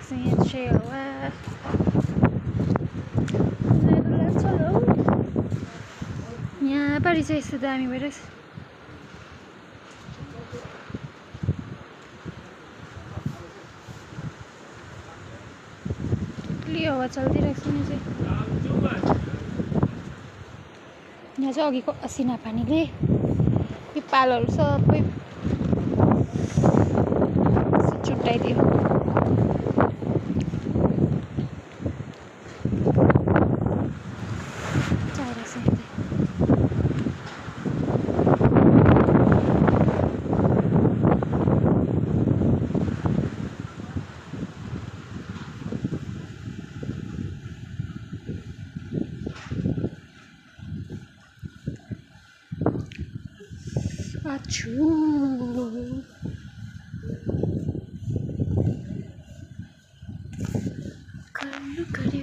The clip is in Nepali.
चाहिँ हावा लाग्छ होला हौ। यहाँ पारि चाहिँ यस्तो दामी भइरहेछ। क्लियर हावा चलिदिरहेको छ नि चाहिँ। यहाँ चाहिँ अघिको असिना पानीले यो पालहरू सबै चुट्टाइदियो। Achoo. Kalu